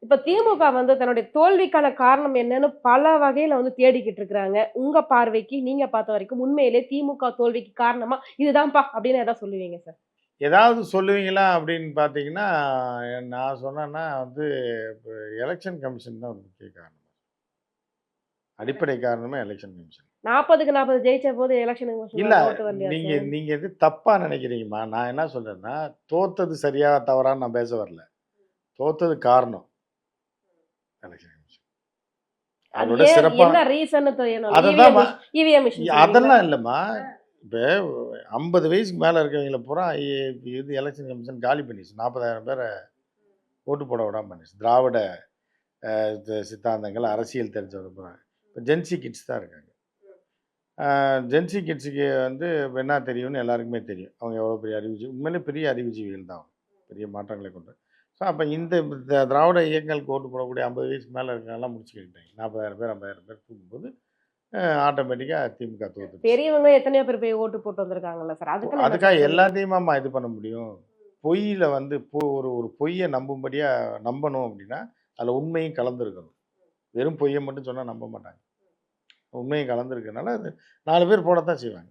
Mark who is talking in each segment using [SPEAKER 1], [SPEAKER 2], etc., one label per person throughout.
[SPEAKER 1] இப்ப திமுக வந்து தன்னுடைய தோல்விக்கான காரணம் என்னன்னு பல வகையில வந்து தேடிக்கிட்டு இருக்கிறாங்க. உங்க பார்வைக்கு, நீங்க பார்த்த வரைக்கும் உண்மையிலே திமுக தோல்விக்கு காரணமா, இதுதான்ப்பா அப்படின்னு எத சொல்லுவீங்க சார்?
[SPEAKER 2] ஏதாவது சொல்லுவீங்களா அப்படின்னு பார்த்தீங்கன்னா, நான் சொன்னேன்னா வந்து இப்ப எலக்ஷன் கமிஷன் தான் ஒரு முக்கிய காரணம். அடிப்படை காரணமே எலக்ஷன் கமிஷன்.
[SPEAKER 1] 40க்கு 40 ஜெயிச்ச போது எலக்ஷனுக்கு
[SPEAKER 2] இல்ல
[SPEAKER 1] ஓட்டு வரலையா
[SPEAKER 2] நீங்க
[SPEAKER 1] சார்?
[SPEAKER 2] நீங்க எது தப்பா நினைக்கிறீங்கம்மா. நான் என்ன சொல்றேன்னா, தோத்தது சரியா தவறான்னு நான் பேச வரல. தோத்தது காரணம் எலக்ஷன் கமிஷன்.
[SPEAKER 1] அது
[SPEAKER 2] அதோட
[SPEAKER 1] ஏன்
[SPEAKER 2] சிறப்பா
[SPEAKER 1] என்ன ரீசன்னு தெரியணும்.
[SPEAKER 2] அததாம்மா
[SPEAKER 1] இவிஎம் மிஷின் சொல்றீங்களா?
[SPEAKER 2] அதெல்லாம் இல்லம்மா. இப்ப 50 வயசுக்கு மேல இருக்கவங்கள பூரா இது எலக்ஷன் கமிஷன் காலி பண்ணிருச்சு. 40,000 பேர ஓட்டு போட விடாம பண்ணிருச்சு. திராவிட சித்தாந்தங்கள், அரசியல் தெரிஞ்சவங்க பூரா. இப்ப ஜென்சி கிட்ஸ் தான் இருக்காங்க. ஜென்சி கிட்ஸுக்கு வந்து என்ன தெரியும்னு எல்லாருக்குமே தெரியும். அவங்க எவ்வளோ பெரிய அறிவுஜீவி உண்மையிலே பெரிய அறிவுஜீவிகள் தான் அவங்க. பெரிய மாற்றங்களை கொண்டு. ஸோ அப்ப இந்த திராவிட இயக்கங்களுக்கு ஓட்டு போடக்கூடிய 50 வயசுக்கு மேல இருக்கவங்கலாம் முடிச்சுக்கிட்டாங்க. 40,000 பேர், 50,000 பேர் தூக்கும்போது ஆட்டோமேட்டிக்கா திமுக தோத்துருச்சு.
[SPEAKER 1] பெரியவங்க எத்தனையோ பேர் போய் ஓட்டு போட்டு வந்திருக்காங்கல்ல சார். அதுக்குன்னு என்ன
[SPEAKER 2] அதுக்காக
[SPEAKER 1] சார் சொல்லுவீங்க?
[SPEAKER 2] எல்லாத்தையுமாம்மா இது பண்ண முடியும். பொய்யில வந்து ஒரு ஒரு பொய்ய நம்பும்படியா நம்பணும் அப்படின்னா, அதில உண்மையும் கலந்திருக்கணும். வெறும் பொய்ய மட்டும் சொன்னா நம்ப மாட்டாங்க. உண்மையும் கலந்திருக்கிறனால அது 4 பேர் போடத்தான் செய்வாங்க.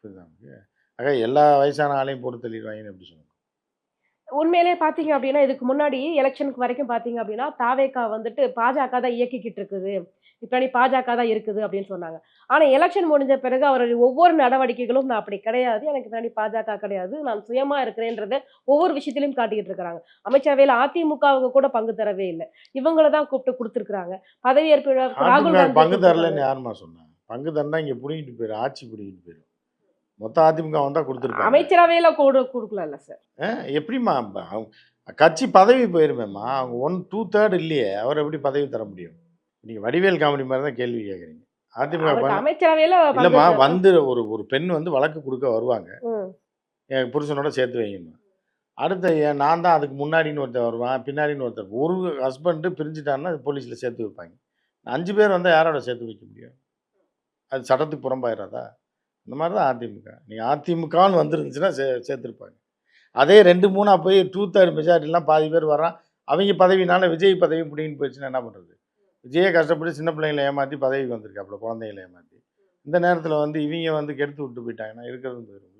[SPEAKER 2] புரியுதா உங்களுக்கு? ஆக எல்லா வயசான ஆளையும் போட்டு தள்ளிருவாங்கன்னு எப்படி சொல்ல முடியும்?
[SPEAKER 1] உண்மையிலேயே பார்த்தீங்க அப்டின்னா, இதுக்கு முன்னாடி எலக்ஷனுக்கு வரைக்கும் பார்த்தீங்க அப்டின்னா, தாவேகா வந்துட்டு பாஜக தான் இயக்கிக்கிட்டு இருக்குது. பின்னாடி பாஜக தான் இருக்குது அப்டின்னு சொன்னாங்க. ஆனா எலக்ஷன் முடிஞ்ச பிறகு அவருடைய ஒவ்வொரு நடவடிக்கைகளும் நான் அப்படி கிடையாது. எனக்கு பின்னாடி பாஜக கிடையாது. நான் சுயமா இருக்கிறேன்றத ஒவ்வொரு விஷயத்திலயும் காட்டிக்கிட்டு இருக்கிறாங்க. அமைச்சரவையில அதிமுகவுக்கு கூட பங்கு தரவே இல்ல. இவங்கள தான் கூப்பிட்டு குடுத்துருக்காங்க. பதவியேற்பு விழாவுக்கு ராகுல்
[SPEAKER 2] அதிமுக
[SPEAKER 1] காந்திய
[SPEAKER 2] பங்கு
[SPEAKER 1] கூப்பிட்டுருக்காங்க.
[SPEAKER 2] தரலன்னு யாரும்மா சொன்னா? பங்கு தரனா இங்க புடுங்கிட்டு போயிரும். ஆட்சி புடுங்கிட்டு போயிரும். மொத்த அதிமுக வந்தா குடுத்துருப்பாங்க.
[SPEAKER 1] அமைச்சரவையில குடுக்கலல்ல சார்.
[SPEAKER 2] அ எப்படிம்மா கட்சி பதவி போயிருமேம்மா. அவங்க 2/3 இல்லையே. அவர் எப்படி பதவி தர முடியும்? நீங்க வடிவேல் காமெடி மாரி தான் கேள்வி கேட்குறீங்க. அதிமுக
[SPEAKER 1] அவருக்கு
[SPEAKER 2] பண்ண
[SPEAKER 1] அமைச்சரவையில பங்கு
[SPEAKER 2] இல்லம்மா வந்து ஒரு ஒரு பெண் வந்து வழக்கு குடுக்க வருவாங்க.
[SPEAKER 1] ம்.
[SPEAKER 2] என் புருஷனோட சேர்த்து வைங்கன்னு. அடுத்து நான் தான் அதுக்கு முன்னாடின்னு ஒருத்தன் வருவான். பின்னாடின்னு ஒருத்தர். ஒரு ஹஸ்பண்ட் பிரிஞ்சுட்டான்னா போலீஸ்ல சேர்த்து வைப்பாங்க. 5 பேர் வந்தா யாரோட சேர்த்து வைக்க முடியும்? அது சட்டத்துக்கு புறம்பாயிராதா? அந்த மாரி தான் அதிமுக. நீங்க அதிமுகன்னு வந்துருந்துச்சுன்னா சேர்த்துருப்பாங்க. அதே 2, 3 போய் 2/3 மெஜாரிட்டிலாம் பாதி பேர் வர்றான். அவைங்க பதவினால விஜய் பதவி புடிங்கின்னு போயிடுச்சுன்னா என்ன பண்றது? விஜயே கஷ்டப்பட்டு சின்ன பிள்ளைங்கள ஏமாத்தி பதவிக்கு வந்திருக்காப்புல, குழந்தைகள ஏமாத்தி. இந்த நேரத்தில வந்து இவிங்க வந்து கெடுத்து விட்டு போயிட்டாங்கன்னா இருக்கிறதும் போயிரும்.